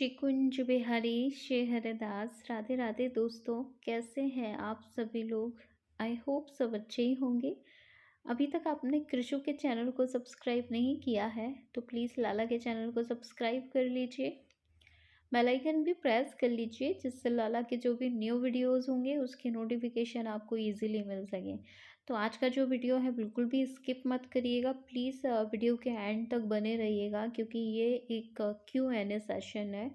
शिकुंज बिहारी शेहरदास राधे राधे दोस्तों। कैसे हैं आप सभी लोग? आई होप सब अच्छे ही होंगे। अभी तक आपने कृषु के चैनल को सब्सक्राइब नहीं किया है तो प्लीज़ लाला के चैनल को सब्सक्राइब कर लीजिए। बेल आइकन भी प्रेस कर लीजिए जिससे लाला के जो भी न्यू वीडियोस होंगे उसके नोटिफिकेशन आपको इजीली मिल सकें। तो आज का जो वीडियो है बिल्कुल भी स्किप मत करिएगा, प्लीज़ वीडियो के एंड तक बने रहिएगा क्योंकि ये एक Q&A सेशन है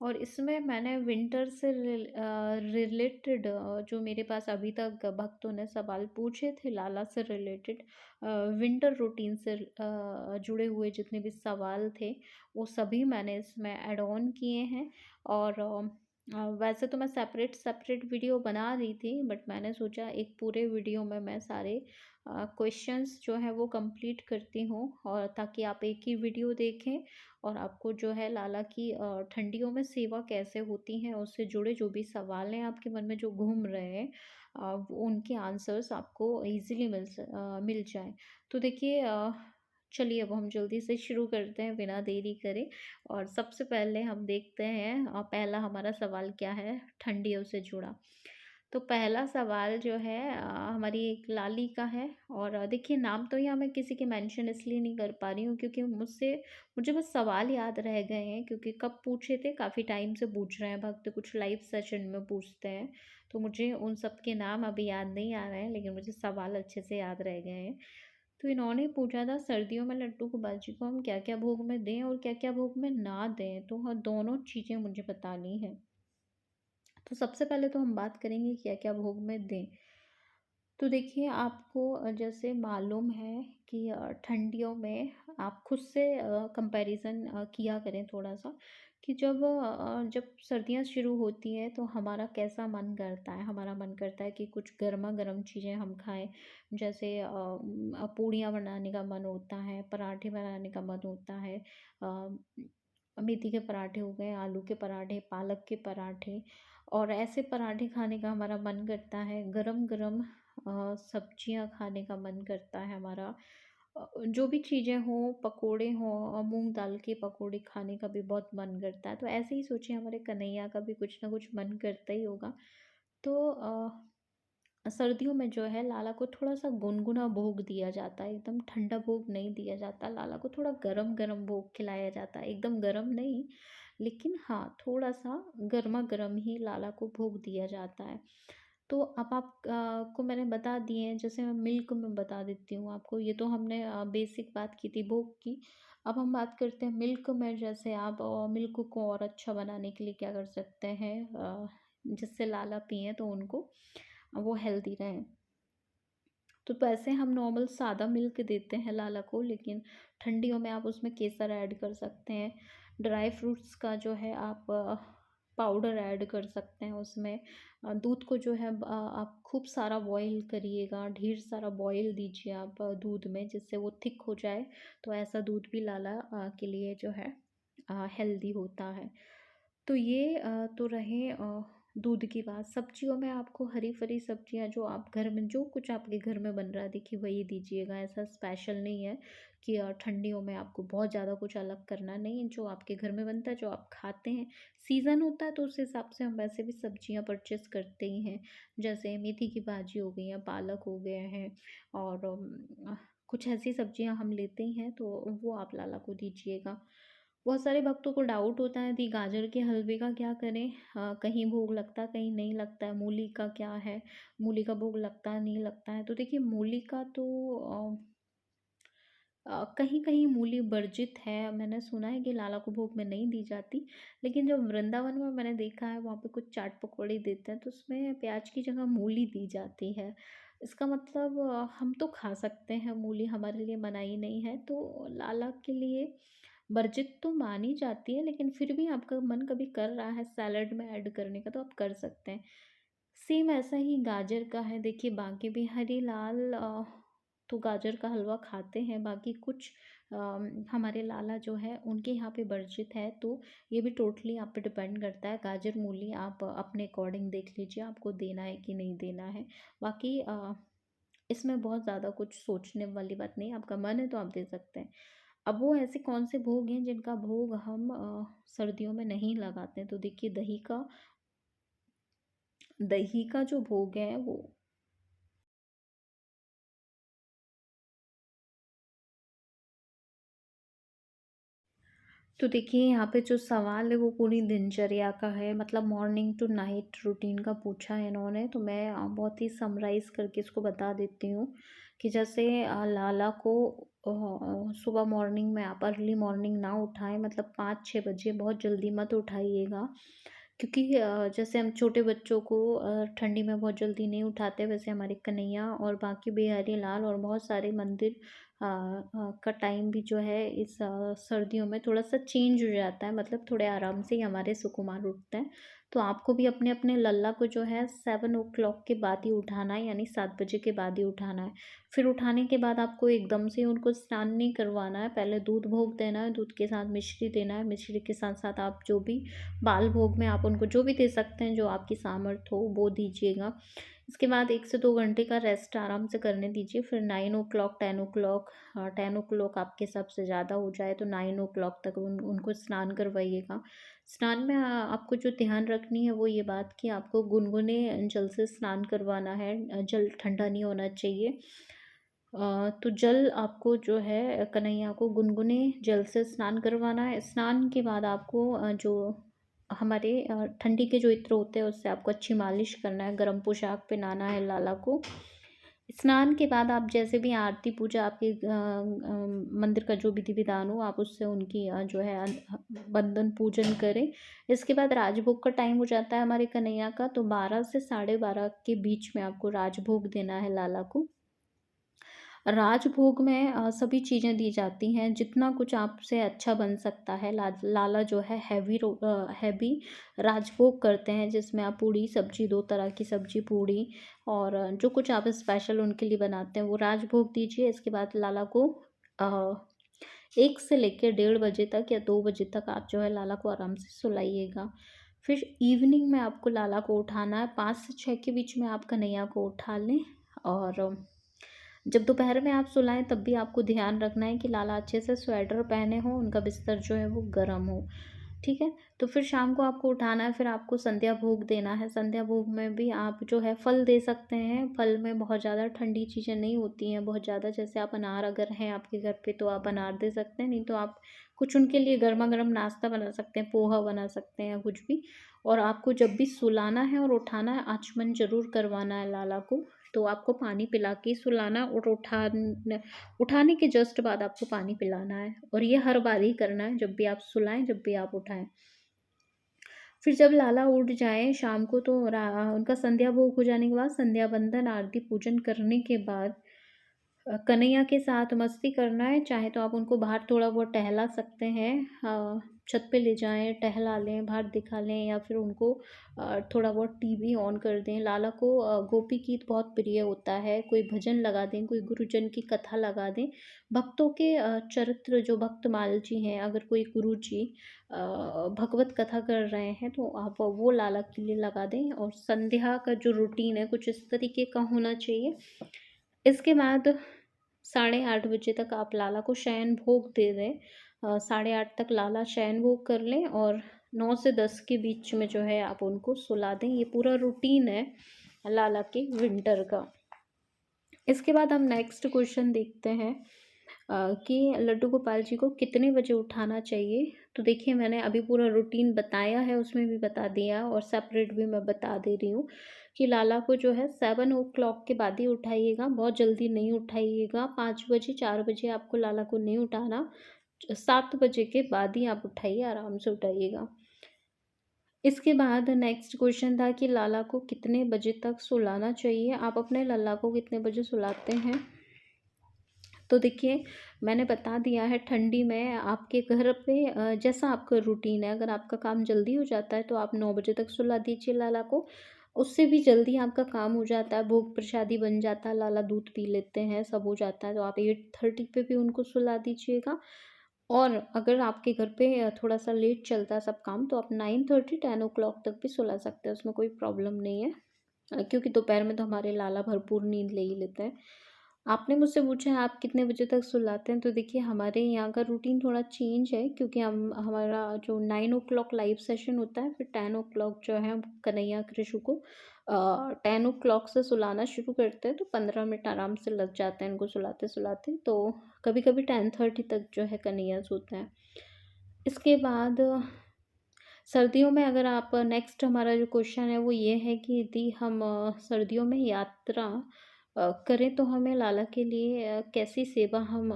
और इसमें मैंने विंटर से रिलेटेड जो मेरे पास अभी तक भक्तों ने सवाल पूछे थे लाला से रिलेटेड, विंटर रूटीन से जुड़े हुए जितने भी सवाल थे वो सभी मैंने इसमें ऐड ऑन किए हैं। और वैसे तो मैं सेपरेट सेपरेट वीडियो बना रही थी बट मैंने सोचा एक पूरे वीडियो में मैं सारे क्वेश्चंस जो है वो कंप्लीट करती हूँ और ताकि आप एक ही वीडियो देखें और आपको जो है लाला की ठंडियों में सेवा कैसे होती है उससे जुड़े जो भी सवाल हैं आपके मन में जो घूम रहे हैं उनके आंसर्स आपको इजीली मिल जाए। तो देखिए, चलिए अब हम जल्दी से शुरू करते हैं बिना देरी करे। और सबसे पहले हम देखते हैं पहला हमारा सवाल क्या है ठंडियों से जुड़ा। तो पहला सवाल जो है हमारी एक लाली का है। और देखिए, नाम तो यहाँ मैं किसी के मेंशन इसलिए नहीं कर पा रही हूँ क्योंकि मुझे बस सवाल याद रह गए हैं क्योंकि कब पूछे थे, काफ़ी टाइम से पूछ रहे हैं भक्त, कुछ लाइव सेशन में पूछते हैं। तो मुझे उन सब के नाम अभी याद नहीं आ रहे हैं लेकिन मुझे सवाल अच्छे से याद रह गए हैं। तो इन्होंने पूछा था सर्दियों में लड्डू गोपाल को हम क्या क्या भोग में दें और क्या क्या भोग में ना दें, तो हाँ दोनों चीज़ें मुझे बतानी है। तो सबसे पहले तो हम बात करेंगे क्या क्या भोग में दें। तो देखिए, आपको जैसे मालूम है कि ठंडियों में आप खुद से कंपैरिजन किया करें थोड़ा सा कि जब सर्दियाँ शुरू होती हैं तो हमारा कैसा मन करता है। हमारा मन करता है कि कुछ गर्मा गर्म चीज़ें हम खाएं, जैसे पूड़ियाँ बनाने का मन होता है, पराठे बनाने का मन होता है, मेथी के पराठे हो गए, आलू के पराठे, पालक के पराठे। और ऐसे पराठे खाने का हमारा मन करता है, गरम गरम सब्जियां खाने का मन करता है हमारा। जो भी चीज़ें हों, पकोड़े हों, मूंग दाल के पकोड़े खाने का भी बहुत मन करता है। तो ऐसे ही सोचिए हमारे कन्हैया का भी कुछ ना कुछ मन करता ही होगा। तो सर्दियों में जो है लाला को थोड़ा-सा गुनगुना भोग दिया जाता है, एकदम ठंडा भोग नहीं दिया जाता। लाला को थोड़ा गरम-गरम भोग खिलाया जाता है, एकदम गरम नहीं, लेकिन हाँ, थोड़ा-सा गरमा-गरम ही लाला को भोग दिया जाता है। तो अब को मैंने बता दिए हैं, जैसे मैं मिल्क में बता देती हूँ आपको। ये तो हमने बेसिक बात की थी भोग की। अब हम बात करते हैं मिल्क में। जैसे आप मिल्क को और अच्छा बनाने के लिए क्या कर सकते हैं, जिससे लाला पिएँ तो उनको वो हेल्दी रहें। तो वैसे हम नॉर्मल सादा मिल्क देते हैं लाला को, लेकिन ठंडियों में आप उसमें केसर ऐड कर सकते हैं। ड्राई फ्रूट्स का जो है आप पाउडर ऐड कर सकते हैं उसमें। दूध को जो है आप खूब सारा बॉईल करिएगा, ढेर सारा बॉईल दीजिए आप दूध में, जिससे वो थिक हो जाए। तो ऐसा दूध भी लाला के लिए जो है हेल्दी होता है। तो ये तो रहे दूध की बात। सब्जियों में आपको हरी भरी सब्जियां जो आप घर में, जो कुछ आपके घर में बन रहा है देखिए वही दीजिएगा। ऐसा स्पेशल नहीं है कि ठंडियों में आपको बहुत ज़्यादा कुछ अलग करना नहीं है। जो आपके घर में बनता है, जो आप खाते हैं, सीज़न होता है तो उस हिसाब से हम वैसे भी सब्जियां परचेस करते ही हैं। जैसे मेथी की भाजी हो गई है, पालक हो गए हैं, और कुछ ऐसी सब्जियां हम लेते ही हैं, तो वो आप लाला को दीजिएगा। बहुत सारे भक्तों को डाउट होता है कि गाजर के हलवे का क्या करें, कहीं भोग लगता है कहीं नहीं लगता है। मूली का क्या है, मूली का भोग लगता है नहीं लगता है। तो देखिए, मूली का तो कहीं कहीं मूली वर्जित है। मैंने सुना है कि लाला को भोग में नहीं दी जाती, लेकिन जब वृंदावन में मैंने देखा है वहाँ पे कुछ चाट पकौड़े देते हैं तो उसमें प्याज की जगह मूली दी जाती है। इसका मतलब हम तो खा सकते हैं, मूली हमारे लिए मनाही नहीं है। तो लाला के लिए वर्जित तो मानी जाती है, लेकिन फिर भी आपका मन कभी कर रहा है सैलड में ऐड करने का तो आप कर सकते हैं। सेम ऐसा ही गाजर का है। देखिए, बाकी बिहारी लाल तो गाजर का हलवा खाते हैं, बाकी कुछ हमारे लाला जो है उनके यहाँ पे वर्जित है। तो ये भी टोटली आप पे डिपेंड करता है। गाजर मूली आप अपने अकॉर्डिंग देख लीजिए आपको देना है कि नहीं देना है। बाकी इसमें बहुत ज़्यादा कुछ सोचने वाली बात नहीं है, आपका मन है तो आप दे सकते हैं। अब वो ऐसे कौन से भोग हैं जिनका भोग हम सर्दियों में नहीं लगाते हैं? तो देखिए दही का जो भोग है वो, तो देखिए यहाँ पे जो सवाल है वो पूरी दिनचर्या का है, मतलब मॉर्निंग टू नाइट रूटीन का पूछा है इन्होंने। तो मैं बहुत ही समराइज़ करके इसको बता देती हूँ कि जैसे लाला को सुबह मॉर्निंग में आप अर्ली मॉर्निंग ना उठाएं, मतलब 5-6 बजे बहुत जल्दी मत उठाइएगा। क्योंकि जैसे हम छोटे बच्चों को ठंडी में बहुत जल्दी नहीं उठाते, वैसे हमारे कन्हैया और बाकी बिहारी लाल और बहुत सारे मंदिर का टाइम भी जो है इस सर्दियों में थोड़ा सा चेंज हो जाता है, मतलब थोड़े आराम से ही हमारे सुकुमार उठते हैं। तो आपको भी अपने अपने लल्ला को जो है 7 o'clock के बाद ही उठाना है, यानी 7 बजे के बाद ही उठाना है। फिर उठाने के बाद आपको एकदम से उनको स्नान नहीं करवाना है, पहले दूध भोग देना है, दूध के साथ मिश्री देना है, मिश्री के साथ साथ आप जो भी बाल भोग में आप उनको जो भी दे सकते हैं, जो आपकी सामर्थ्य हो वो दीजिएगा। इसके बाद 1 से 2 घंटे का रेस्ट आराम से करने दीजिए। फिर 9 o'clock 10 o'clock, 10 o'clock आपके सबसे ज़्यादा हो जाए तो 9 o'clock तक उनको स्नान करवाइएगा। स्नान में आपको जो ध्यान रखनी है वो ये बात कि आपको गुनगुने जल से स्नान करवाना है, जल ठंडा नहीं होना चाहिए। तो जल आपको जो है कन्हैया को गुनगुने जल से स्नान करवाना है। स्नान के बाद आपको जो हमारे ठंडी के जो इत्र होते हैं उससे आपको अच्छी मालिश करना है, गर्म पोशाक पहनाना है लाला को। स्नान के बाद आप जैसे भी आरती पूजा आपके मंदिर का जो विधि विधान हो आप उससे उनकी जो है बंदन पूजन करें। इसके बाद राजभोग का टाइम हो जाता है हमारे कन्हैया का, तो 12 से 12:30 के बीच में आपको राजभोग देना है लाला को। राजभोग में सभी चीज़ें दी जाती हैं, जितना कुछ आपसे अच्छा बन सकता है। लाला जो है हैवी राजभोग करते हैं, जिसमें आप पूड़ी सब्जी, 2 तरह की सब्जी पूड़ी और जो कुछ आप स्पेशल उनके लिए बनाते हैं वो राजभोग दीजिए। इसके बाद लाला को 1 से लेकर 1:30 बजे तक या 2 बजे तक आप जो है लाला को आराम से सुलाइएगा। फिर इवनिंग में आपको लाला को उठाना है, 5 से 6 के बीच में आप कन्हैया को उठा लें। और जब दोपहर में आप सुलाएं तब भी आपको ध्यान रखना है कि लाला अच्छे से स्वेटर पहने हों, उनका बिस्तर जो है वो गर्म हो। ठीक है, तो फिर शाम को आपको उठाना है, फिर आपको संध्या भोग देना है। संध्या भोग में भी आप जो है फल दे सकते हैं। फल में बहुत ज़्यादा ठंडी चीज़ें नहीं होती हैं बहुत ज़्यादा, जैसे आप अनार अगर हैं आपके घर पे तो आप अनार दे सकते हैं, नहीं तो आप कुछ उनके लिए गर्मा गर्म नाश्ता बना सकते हैं, पोहा बना सकते हैं या कुछ भी। और आपको जब भी सुलाना है और उठाना है आचमन ज़रूर करवाना है लाला को। तो आपको पानी पिला के सुलाना और उठाने के जस्ट बाद आपको पानी पिलाना है, और ये हर बार ही करना है, जब भी आप सुलाएं जब भी आप उठाएं। फिर जब लाला उठ जाए शाम को तो उनका संध्या भोग हो जाने के बाद संध्या बंदन आरती पूजन करने के बाद कन्हैया के साथ मस्ती करना है, चाहे तो आप उनको बाहर थोड़ा बहुत टहला सकते हैं। छत पे ले जाएं, टहला लें, बाहर दिखा लें, या फिर उनको थोड़ा बहुत टीवी ऑन कर दें। लाला को गोपी गीत बहुत प्रिय होता है, कोई भजन लगा दें, कोई गुरुजन की कथा लगा दें। भक्तों के चरित्र जो भक्तमाल जी हैं, अगर कोई गुरु जी भगवत कथा कर रहे हैं तो आप वो लाला के लिए लगा दें। और संध्या का जो रूटीन है कुछ इस तरीके का होना चाहिए। इसके बाद 8:30 बजे तक आप लाला को शयन भोग दे दें। 8:30 तक लाला शयन भोग कर लें और 9 से 10 के बीच में जो है आप उनको सुला दें। ये पूरा रूटीन है लाला के विंटर का। इसके बाद हम नेक्स्ट क्वेश्चन देखते हैं कि लड्डू गोपाल जी को कितने बजे उठाना चाहिए। तो देखिए मैंने अभी पूरा रूटीन बताया है, उसमें भी बता दिया और सेपरेट भी मैं बता दे रही हूँ कि लाला को जो है 7 o'clock के बाद ही उठाइएगा, बहुत जल्दी नहीं उठाइएगा। 5 बजे 4 बजे आपको लाला को नहीं उठाना, 7 बजे के बाद ही आप उठाइए, आराम से उठाइएगा। इसके बाद नेक्स्ट क्वेश्चन था कि लाला को कितने बजे तक सुलाना चाहिए, आप अपने लल्ला को कितने बजे सुलाते हैं। तो देखिए मैंने बता दिया है, ठंडी में आपके घर पे जैसा आपका रूटीन है, अगर आपका काम जल्दी हो जाता है तो आप 9 बजे तक सुला दीजिए लाला को। उससे भी जल्दी आपका काम हो जाता है, भोग प्रसादी बन जाता है, लाला दूध पी लेते हैं, सब हो जाता है, तो आप 8:30 पे भी उनको सुला दीजिएगा। और अगर आपके घर पे थोड़ा सा लेट चलता है सब काम तो आप 9:30 10 o'clock तक भी सुला सकते हैं, उसमें कोई प्रॉब्लम नहीं है। क्योंकि दोपहर में तो हमारे लाला भरपूर नींद ले ही लेते हैं। आपने मुझसे पूछा है आप कितने बजे तक सुलाते हैं, तो देखिए हमारे यहाँ का रूटीन थोड़ा चेंज है, क्योंकि हम हमारा जो 9 ओ क्लॉक लाइव सेशन होता है, फिर 10 ओ क्लॉक जो है हम कन्हैया कृषु को 10 ओ क्लॉक से सुलाना शुरू करते हैं, तो 15 मिनट आराम से लग जाते हैं इनको सुलाते-सुलाते। तो कभी-कभी 10:30 तक जो है कन्हैया सोता है। इसके बाद सर्दियों में, अगर आप नेक्स्ट हमारा जो क्वेश्चन है वो ये है कि यदि हम सर्दियों में यात्रा करें तो हमें लाला के लिए कैसी सेवा हम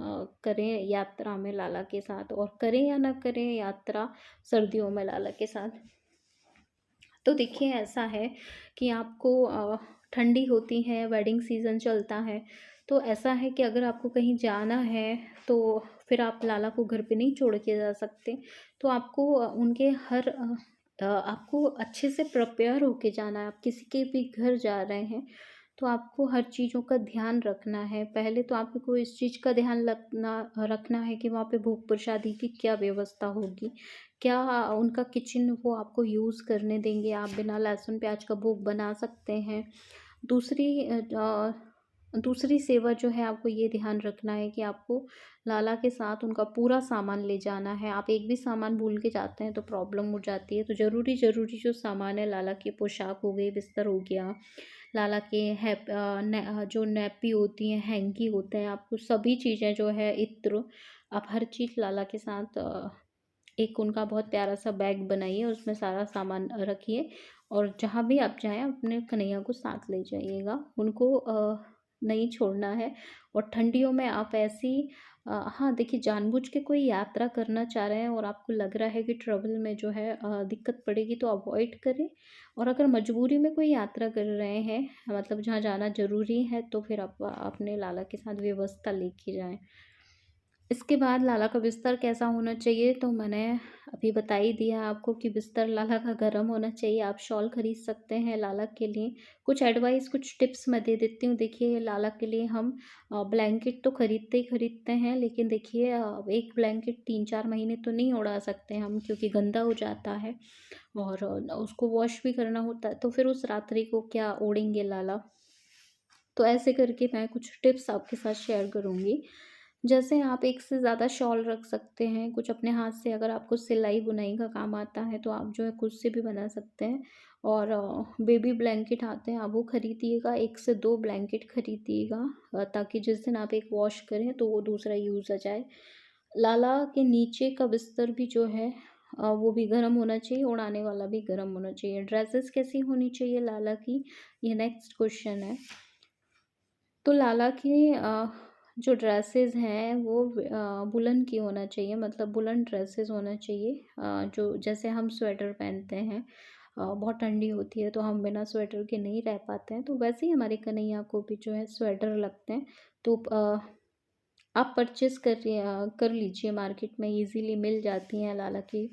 करें यात्रा में लाला के साथ, और करें या ना करें यात्रा सर्दियों में लाला के साथ। तो देखिए ऐसा है कि आपको ठंडी होती है, वेडिंग सीज़न चलता है, तो ऐसा है कि अगर आपको कहीं जाना है तो फिर आप लाला को घर पे नहीं छोड़ के जा सकते। तो आपको उनके हर आपको अच्छे से प्रिपेयर होके जाना है। आप किसी के भी घर जा रहे हैं तो आपको हर चीज़ों का ध्यान रखना है। पहले तो आपको इस चीज़ का ध्यान रखना है कि वहाँ पे भोग प्रसादी की क्या व्यवस्था होगी, क्या उनका किचन वो आपको यूज़ करने देंगे, आप बिना लहसुन प्याज का भोग बना सकते हैं। दूसरी सेवा जो है, आपको ये ध्यान रखना है कि आपको लाला के साथ उनका पूरा सामान ले जाना है। आप एक भी सामान भूल के जाते हैं तो प्रॉब्लम हो जाती है। तो ज़रूरी जो सामान है, लाला की पोशाक हो गई, बिस्तर हो गया, लाला के जो नैपी होती हैं, हैंकी होते हैं, आपको सभी चीज़ें जो है, इत्र, आप हर चीज़ लाला के साथ एक उनका बहुत प्यारा सा बैग बनाइए, उसमें सारा सामान रखिए, और जहाँ भी आप जाएँ अपने कन्हैया को साथ ले जाइएगा। उनको नहीं छोड़ना है। और ठंडियों में आप ऐसी हाँ, देखिए जानबूझ के कोई यात्रा करना चाह रहे हैं और आपको लग रहा है कि ट्रैवल में जो है दिक्कत पड़ेगी, तो अवॉइड करें। और अगर मजबूरी में कोई यात्रा कर रहे हैं, मतलब जहाँ जाना ज़रूरी है, तो फिर आप अपने लाला के साथ व्यवस्था लेके जाएँ। इसके बाद लाला का बिस्तर कैसा होना चाहिए, तो मैंने अभी बता ही दिया आपको कि बिस्तर लाला का गर्म होना चाहिए। आप शॉल खरीद सकते हैं लाला के लिए। कुछ एडवाइस, कुछ टिप्स मैं दे देती हूँ। देखिए लाला के लिए हम ब्लैंकेट तो खरीदते ही खरीदते हैं, लेकिन देखिए एक ब्लैंकेट 3-4 महीने तो नहीं उड़ा सकते हम, क्योंकि गंदा हो जाता है और उसको वॉश भी करना होता है, तो फिर उस रात्रि को क्या ओढ़ेंगे लाला। तो ऐसे करके मैं कुछ टिप्स आपके साथ शेयर करूँगी। जैसे आप एक से ज़्यादा शॉल रख सकते हैं, कुछ अपने हाथ से, अगर आपको सिलाई-बुनाई का काम आता है तो आप जो है खुद से भी बना सकते हैं। और बेबी ब्लैंकेट आते हैं, आप वो खरीदिएगा, 1 से 2 ब्लैंकेट खरीदिएगा, ताकि जिस दिन आप एक वॉश करें तो वो दूसरा यूज़ आ जाए। लाला के नीचे का बिस्तर भी जो है वो भी गर्म होना चाहिए, ओढ़ाने वाला भी गर्म होना चाहिए। ड्रेसेस कैसी होनी चाहिए लाला की, ये नेक्स्ट क्वेश्चन है। तो लाला की जो ड्रेसेस हैं वो वूलन की होना चाहिए, मतलब वूलन ड्रेसेस होना चाहिए, जो जैसे हम स्वेटर पहनते हैं, बहुत ठंडी होती है तो हम बिना स्वेटर के नहीं रह पाते हैं, तो वैसे ही हमारे कन्हैया को भी जो है स्वेटर लगते हैं। तो आप परचेज़ कर लीजिए, मार्केट में इजीली मिल जाती हैं लाला की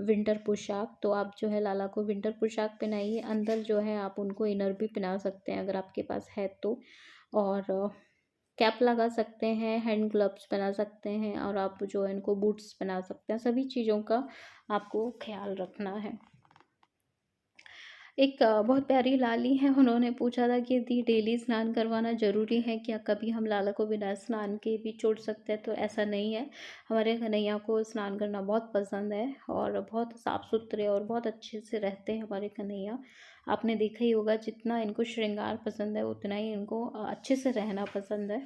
विंटर पोशाक। तो आप जो है लाला को विंटर पोशाक पहनाइए, अंदर जो है आप उनको इनर भी पहना सकते हैं अगर आपके पास है तो। और कैप लगा सकते हैं, हैंड ग्लव्स पहना सकते हैं, और आप जो है इनको बूट्स पहना सकते हैं। सभी चीज़ों का आपको ख्याल रखना है। एक बहुत प्यारी लाली हैं, उन्होंने पूछा था कि यदि डेली स्नान करवाना ज़रूरी है क्या, कभी हम लाला को बिना स्नान के भी छोड़ सकते हैं, तो ऐसा नहीं है। हमारे कन्हैया को स्नान करना बहुत पसंद है और बहुत साफ़ सुथरे और बहुत अच्छे से रहते हैं हमारे कन्हैया। आपने देखा ही होगा, जितना इनको श्रृंगार पसंद है उतना ही इनको अच्छे से रहना पसंद है।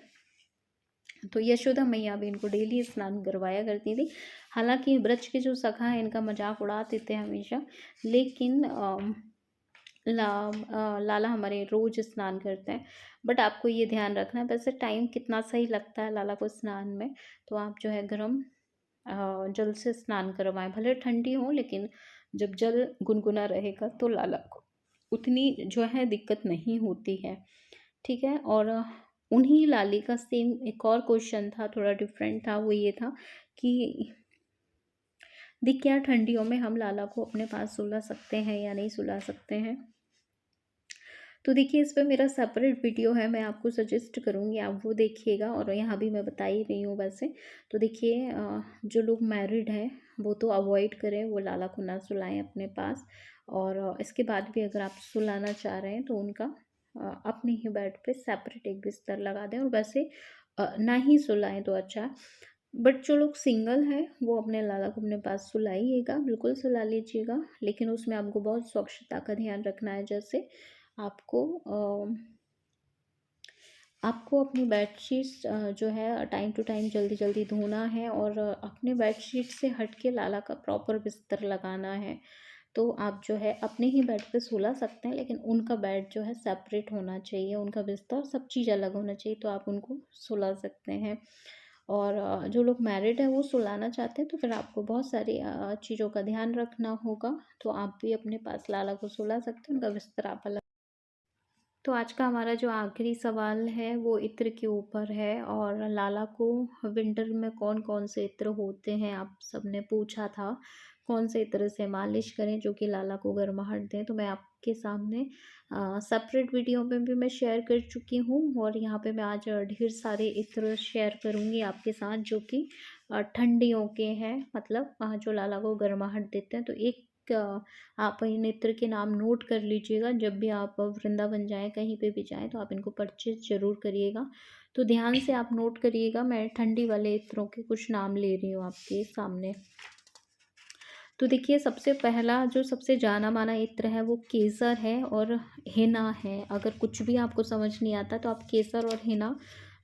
तो यशोदा मैया भी इनको डेली स्नान करवाया करती थी। हालाँकि ब्रज के जो सखा हैं इनका मज़ाक उड़ाते थे हमेशा, लेकिन लाला हमारे रोज़ स्नान करते हैं। बट आपको ये ध्यान रखना है, वैसे टाइम कितना सही लगता है लाला को स्नान में, तो आप जो है गर्म जल से स्नान करवाएँ। भले ठंडी हो, लेकिन जब जल गुनगुना रहेगा तो लाला को उतनी जो है दिक्कत नहीं होती है, ठीक है। और उन्हीं लाली का सेम एक और क्वेश्चन था, थोड़ा डिफरेंट था, वो ये था कि क्या ठंडियों में हम लाला को अपने पास सुला सकते हैं या नहीं सुला सकते हैं। तो देखिए इस पे मेरा सेपरेट वीडियो है, मैं आपको सजेस्ट करूँगी आप वो देखिएगा, और यहाँ भी मैं बता ही रही हूँ वैसे। तो देखिए जो लोग मैरिड हैं वो तो अवॉइड करें, वो लाला को ना सुलाएं अपने पास। और इसके बाद भी अगर आप सुलाना चाह रहे हैं तो उनका अपने ही बेड पे सेपरेट एक बिस्तर लगा दें, और वैसे ना ही सुलाएं तो अच्छा है। बट जो लोग सिंगल हैं वो अपने लाला को अपने पास सुलाइएगा, बिल्कुल सुला लीजिएगा, लेकिन उसमें आपको बहुत स्वच्छता का ध्यान रखना है। जैसे आपको आपको अपनी बेडशीट्स जो है टाइम टू टाइम जल्दी जल्दी धोना है, और अपने बेडशीट से हट के लाला का प्रॉपर बिस्तर लगाना है। तो आप जो है अपने ही बेड पे सुला सकते हैं, लेकिन उनका बेड जो है सेपरेट होना चाहिए, उनका बिस्तर सब चीज़ अलग होना चाहिए, तो आप उनको सुला सकते हैं। और जो लोग मैरिड हैं वो सुलाना चाहते हैं तो फिर आपको बहुत सारी चीज़ों का ध्यान रखना होगा। तो आप भी अपने पास लाला को सुला सकते हैं, उनका बिस्तर आप अलग। तो आज का हमारा जो आखिरी सवाल है वो इत्र के ऊपर है, और लाला को विंटर में कौन कौन से इत्र होते हैं आप सबने पूछा था, कौन से इत्र से मालिश करें जो कि लाला को गर्माहट दें। तो मैं आपके सामने सेपरेट वीडियो में भी मैं शेयर कर चुकी हूँ, और यहाँ पे मैं आज ढेर सारे इत्र शेयर करूँगी आपके साथ जो कि ठंडियों के हैं, मतलब जो लाला को गर्माहट देते हैं। तो एक आप इन इत्र के नाम नोट कर लीजिएगा, जब भी आप वृंदावन जाएँ, कहीं पे भी जाएँ तो आप इनको परचेज़ ज़रूर करिएगा। तो ध्यान से आप नोट करिएगा, मैं ठंडी वाले इत्रों के कुछ नाम ले रही हूँ आपके सामने। तो देखिए, सबसे पहला जो सबसे जाना-माना इत्र है वो केसर है और हिना है। अगर कुछ भी आपको समझ नहीं आता तो आप केसर और हिना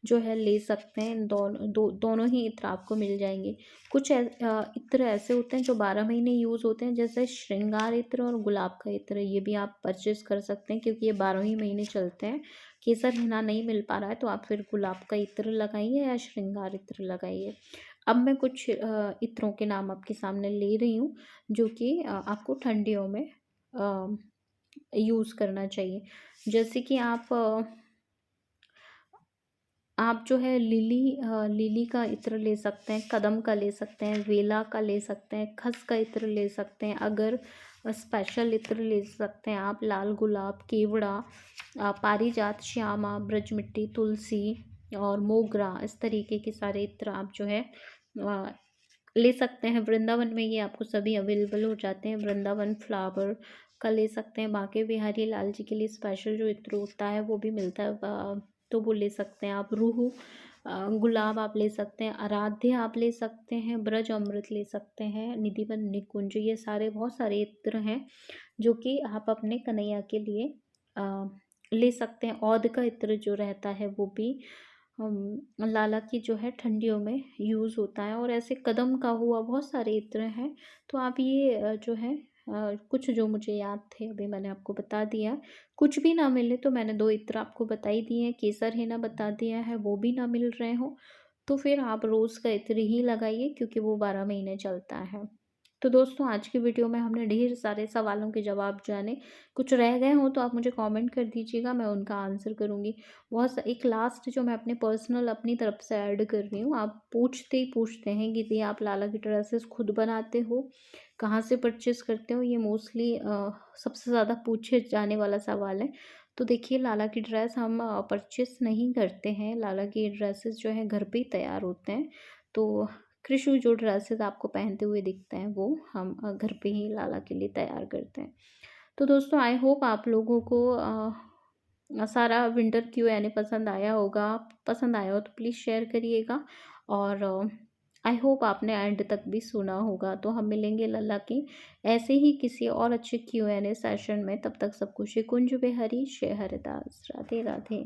जो है ले सकते हैं, दोनों ही इत्र आपको मिल जाएँगे। कुछ इत्र ऐसे होते हैं जो 12 महीने यूज़ होते हैं, जैसे श्रृंगार इत्र और गुलाब का इत्र, ये भी आप परचेज़ कर सकते हैं क्योंकि ये 12 ही महीने चलते हैं। केसर हिना नहीं मिल पा रहा है तो आप फिर गुलाब का इत्र लगाइए या श्रृंगार इत्र लगाइए। अब मैं कुछ इत्रों के नाम आपके सामने ले रही हूँ जो कि आपको ठंडियों में यूज़ करना चाहिए। जैसे कि आप जो है लिली का इत्र ले सकते हैं, कदम का ले सकते हैं, वेला का ले सकते हैं, खस का इत्र ले सकते हैं, अगर स्पेशल इत्र ले सकते हैं आप, लाल गुलाब, केवड़ा, पारिजात, श्यामा, ब्रजमिट्टी, तुलसी और मोगरा, इस तरीके के सारे इत्र आप जो है ले सकते हैं। वृंदावन में ये आपको सभी अवेलेबल हो जाते हैं। वृंदावन फ्लावर का ले सकते हैं, बांके बिहारी लाल जी के लिए स्पेशल जो इत्र होता है वो भी मिलता है, तो वो ले सकते हैं आप। रूह गुलाब आप ले सकते हैं, आराध्य आप ले सकते हैं, ब्रज अमृत ले सकते हैं, निधिवन निकुंज, ये सारे बहुत सारे इत्र हैं जो कि आप अपने कन्हैया के लिए ले सकते हैं। औद का इत्र जो रहता है वो भी लाला की जो है ठंडियों में यूज़ होता है, और ऐसे कदम का हुआ बहुत सारे इत्र हैं। तो आप ये जो है कुछ जो मुझे याद थे अभी मैंने आपको बता दिया। कुछ भी ना मिले तो मैंने 2 इत्र आपको बता ही दिए हैं, केसर हिना बता दिया है, वो भी ना मिल रहे हो तो फिर आप रोज़ का इत्र ही लगाइए क्योंकि वो 12 महीने चलता है। तो दोस्तों, आज की वीडियो में हमने ढेर सारे सवालों के जवाब जाने। कुछ रह गए हों तो आप मुझे कमेंट कर दीजिएगा, मैं उनका आंसर करूँगी। एक लास्ट जो मैं अपने पर्सनल अपनी तरफ से ऐड कर रही हूँ, आप पूछते ही पूछते हैं कि दी आप लाला की ड्रेसेस खुद बनाते हो, कहाँ से परचेज़ करते हो? ये मोस्टली सबसे ज़्यादा पूछे जाने वाला सवाल है। तो देखिए, लाला की ड्रेस हम परचेज़ नहीं करते हैं, लाला की ड्रेसेस जो हैं घर पे ही तैयार होते हैं। तो कृषु जो ड्रेसेस आपको पहनते हुए दिखते हैं वो हम घर पे ही लाला के लिए तैयार करते हैं। तो दोस्तों, आई होप आप लोगों को सारा विंटर Q&A पसंद आया होगा। पसंद आया हो तो प्लीज़ शेयर करिएगा, और आई होप आपने एंड तक भी सुना होगा। तो हम मिलेंगे लल्ला की ऐसे ही किसी और अच्छे Q&A सेशन में। तब तक सबको श्री कुंज बिहारी श्री हरिदास, राधे राधे।